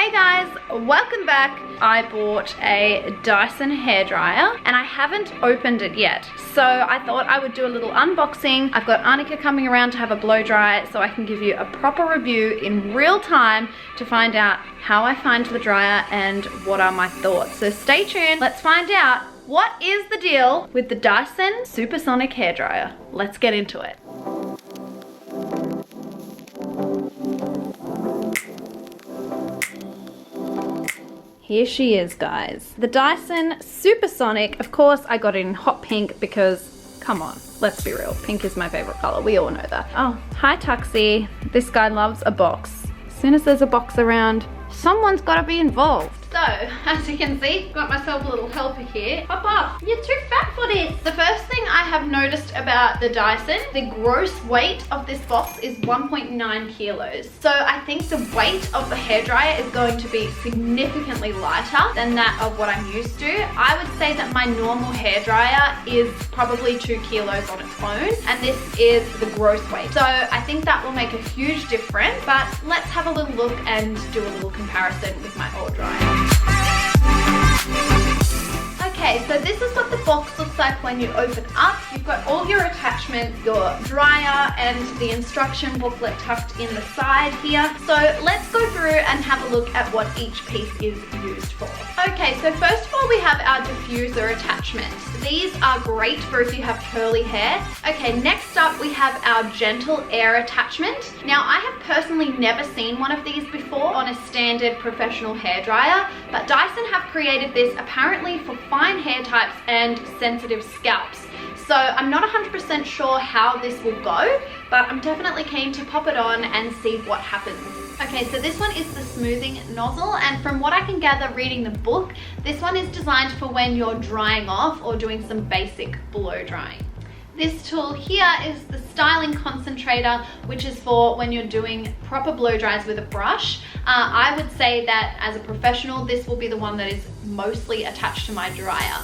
Hey guys, welcome back. I bought a Dyson hairdryer and I haven't opened it yet. So I thought I would do a little unboxing. I've got Anneke coming around to have a blow dry so I can give you a proper review in real time to find out how I find the dryer and what are my thoughts. So stay tuned. Let's find out what is the deal with the Dyson Supersonic hairdryer. Let's get into it. Here she is, guys. The Dyson Supersonic. Of course, I got it in hot pink because, come on, let's be real. Pink is my favorite color. We all know that. Oh, hi, Tuxie. This guy loves a box. As soon as there's a box around, someone's got to be involved. So, as you can see, got myself a little helper here. Pop off. You're too fat for this. The first thing I have noticed about the Dyson, the gross weight of this box is 1.9 kilos. So I think the weight of the hairdryer is going to be significantly lighter than that of what I'm used to. I would say that my normal hairdryer is probably 2 kilos on its own, and this is the gross weight. So I think that will make a huge difference, but let's have a little look and do a little comparison with my old dryer. Okay, so this is what the box looks like when you open up. You've got all your attachments, your dryer and the instruction booklet tucked in the side here. So let's go through and have a look at what each piece is used for. Okay, so first of all we have our diffuser attachments. These are great for if you have curly hair. Okay, next up we have our gentle air attachment. Now I have personally never seen one of these before on a standard professional hairdryer, but Dyson have created this apparently for fine hair types and sensitive scalps. So I'm not 100% sure how this will go, but I'm definitely keen to pop it on and see what happens. Okay, so this one is the smoothing nozzle, and from what I can gather reading the book, this one is designed for when you're drying off or doing some basic blow drying. This tool here is the styling concentrator, which is for when you're doing proper blow dries with a brush. I would say that as a professional, this will be the one that is mostly attached to my dryer.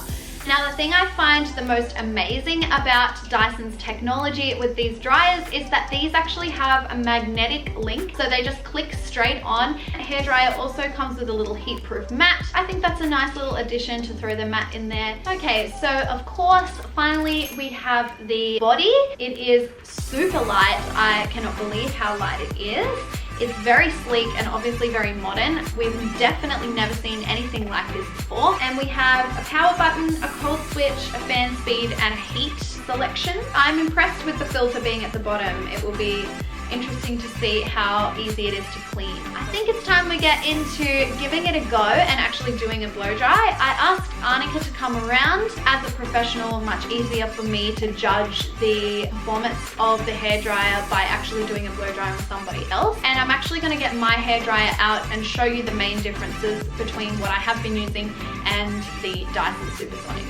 Now, the thing I find the most amazing about Dyson's technology with these dryers is that these actually have a magnetic link, so they just click straight on. A hairdryer also comes with a little heat-proof mat. I think that's a nice little addition to throw the mat in there. Okay, so of course, finally we have the body. It is super light. I cannot believe how light it is. It's very sleek and obviously very modern. We've definitely never seen anything like this before. And we have a power button, a cold switch, a fan speed, and a heat selection. I'm impressed with the filter being at the bottom. It will be interesting to see how easy it is to clean. I think it's time we get into giving it a go and actually doing a blow dry. I asked Anneke to come around. As a professional, much easier for me to judge the performance of the hairdryer by actually doing a blow dry on somebody else. And I'm actually going to get my hairdryer out and show you the main differences between what I have been using and the Dyson Supersonic.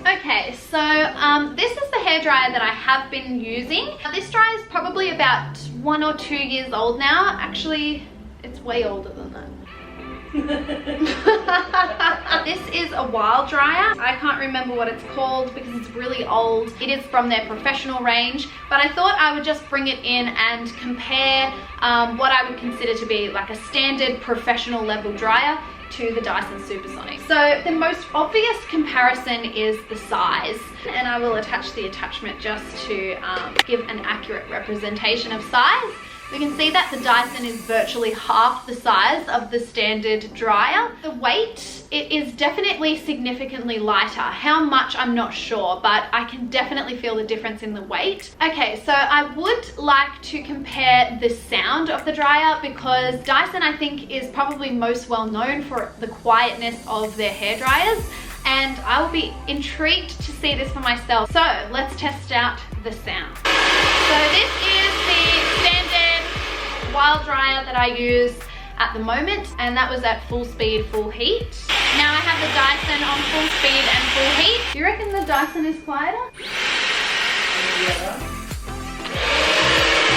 Okay, so this is the hairdryer that I have been using. Now, this dryer is probably about 1 or 2 years old now. Actually, it's way older than that. This is a wild dryer. I can't remember what it's called because it's really old. It is from their professional range, but I thought I would just bring it in and compare what I would consider to be like a standard professional level dryer to the Dyson Supersonic. So the most obvious comparison is the size, and I will attach the attachment just to give an accurate representation of size. We can see that the Dyson is virtually half the size of the standard dryer. The weight, it is definitely significantly lighter. How much, I'm not sure, but I can definitely feel the difference in the weight. Okay, so I would like to compare the sound of the dryer because Dyson, I think, is probably most well known for the quietness of their hair dryers, and I will be intrigued to see this for myself. So let's test out the sound. So this is the standard wild dryer that I use at the moment, and that was at full speed, full heat. Now I have the Dyson on full speed and full heat. Do you reckon the Dyson is quieter? Yeah.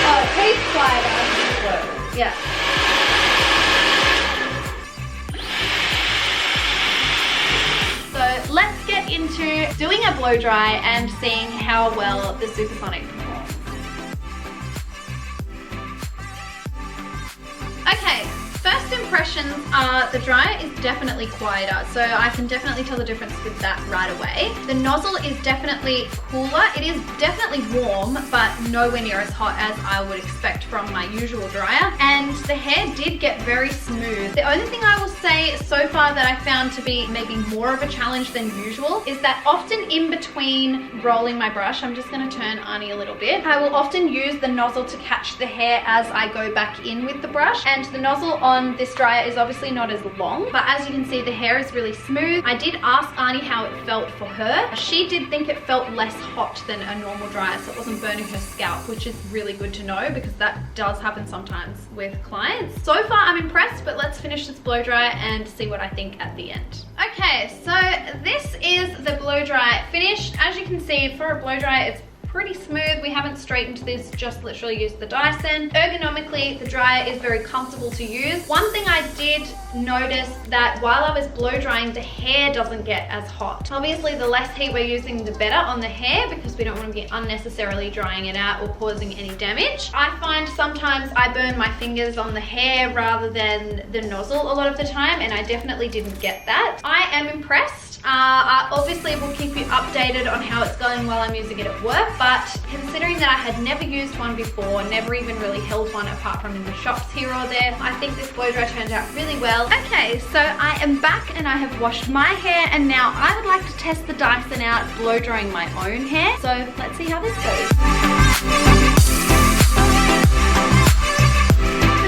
Oh, he's quieter. Yeah. So let's get into doing a blow dry and seeing how well the Supersonic performs. Okay, first impressions are the dryer is definitely quieter, so I can definitely tell the difference with that right away. The nozzle is definitely cooler. It is definitely warm, but nowhere near as hot as I would expect from my usual dryer. And the hair did get very smooth. The only thing I will say so far that I found to be maybe more of a challenge than usual is that often in between rolling my brush, I'm just going to turn Anneke a little bit, I will often use the nozzle to catch the hair as I go back in with the brush. And the nozzle on this dryer is obviously not as long, but as you can see, the hair is really smooth. I did ask Anneke how it felt for her. She did think it felt less hot than a normal dryer, so it wasn't burning her scalp, which is really good to know because that does happen sometimes with clients. So far I'm impressed, but let's finish this blow dry and see what I think at the end. Okay, so this is the blow dry finished. As you can see, for a blow dry, it's pretty smooth. We haven't straightened this, just literally used the Dyson. Ergonomically, the dryer is very comfortable to use. One thing I did notice that while I was blow drying, the hair doesn't get as hot. Obviously, the less heat we're using, the better on the hair because we don't want to be unnecessarily drying it out or causing any damage. I find sometimes I burn my fingers on the hair rather than the nozzle a lot of the time, and I definitely didn't get that. I am impressed. I obviously will keep you updated on how it's going while I'm using it at work, but considering that I had never used one before, never even really held one apart from in the shops here or there, I think this blow dry turned out really well. Okay, so I am back and I have washed my hair, and now I would like to test the Dyson out blow drying my own hair. So let's see how this goes.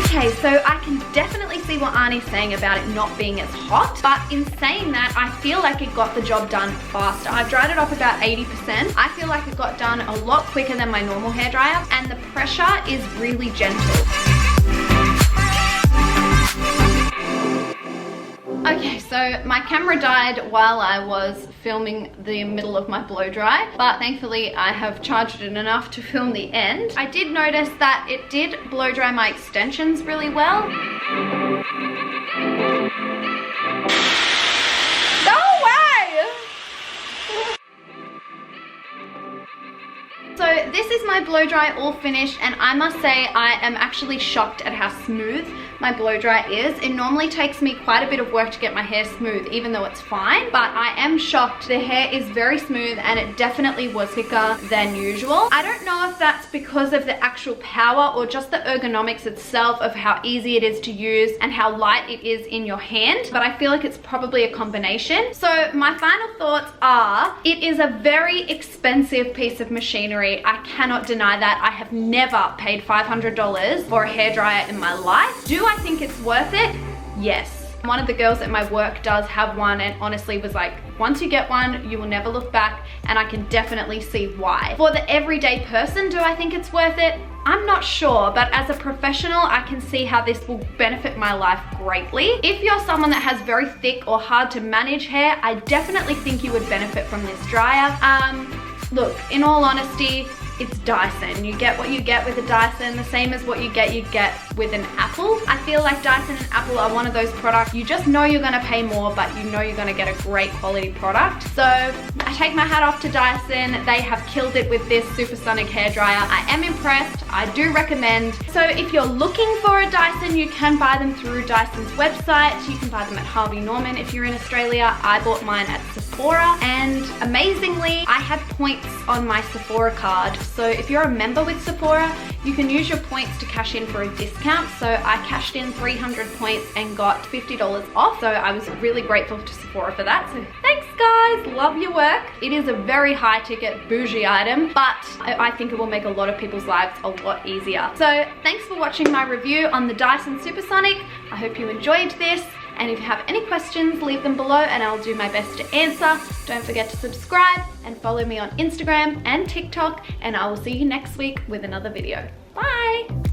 Okay, so I can definitely see what Annie's saying about it not being as hot, but in saying that, I feel like it got the job done faster. I've dried it off about 80%. I feel like it got done a lot quicker than my normal hairdryer, and the pressure is really gentle. Okay, so my camera died while I was filming the middle of my blow dry, but thankfully I have charged it enough to film the end. I did notice that it did blow dry my extensions really well. No way! So this is my blow dry all finished, and I must say I am actually shocked at how smooth my blow dry is. It normally takes me quite a bit of work to get my hair smooth, even though it's fine, but I am shocked. The hair is very smooth and it definitely was thicker than usual. I don't know if that's because of the actual power or just the ergonomics itself of how easy it is to use and how light it is in your hand, but I feel like it's probably a combination. So my final thoughts are, it is a very expensive piece of machinery. I cannot deny that. I have never paid $500 for a hairdryer in my life. Do I think it's worth it? Yes. One of the girls at my work does have one and honestly was like, once you get one, you will never look back, and I can definitely see why. For the everyday person, do I think it's worth it? I'm not sure, but as a professional, I can see how this will benefit my life greatly. If you're someone that has very thick or hard to manage hair, I definitely think you would benefit from this dryer. Look, in all honesty, it's Dyson. You get what you get with a Dyson, the same as what you get with an Apple. I feel like Dyson and Apple are one of those products you just know you're gonna pay more, but you know you're gonna get a great quality product. So I take my hat off to Dyson. They have killed it with this Supersonic hairdryer. I am impressed. I do recommend. So if you're looking for a Dyson, you can buy them through Dyson's website. You can buy them at Harvey Norman if you're in Australia. I bought mine at Sephora, and amazingly, I had points on my Sephora card. So if you're a member with Sephora, you can use your points to cash in for a discount. So I cashed in 300 points and got $50 off. So I was really grateful to Sephora for that. So thanks guys, love your work. It is a very high ticket bougie item, but I think it will make a lot of people's lives a lot easier. So thanks for watching my review on the Dyson Supersonic. I hope you enjoyed this. And if you have any questions, leave them below and I'll do my best to answer. Don't forget to subscribe and follow me on Instagram and TikTok, and I will see you next week with another video. Bye!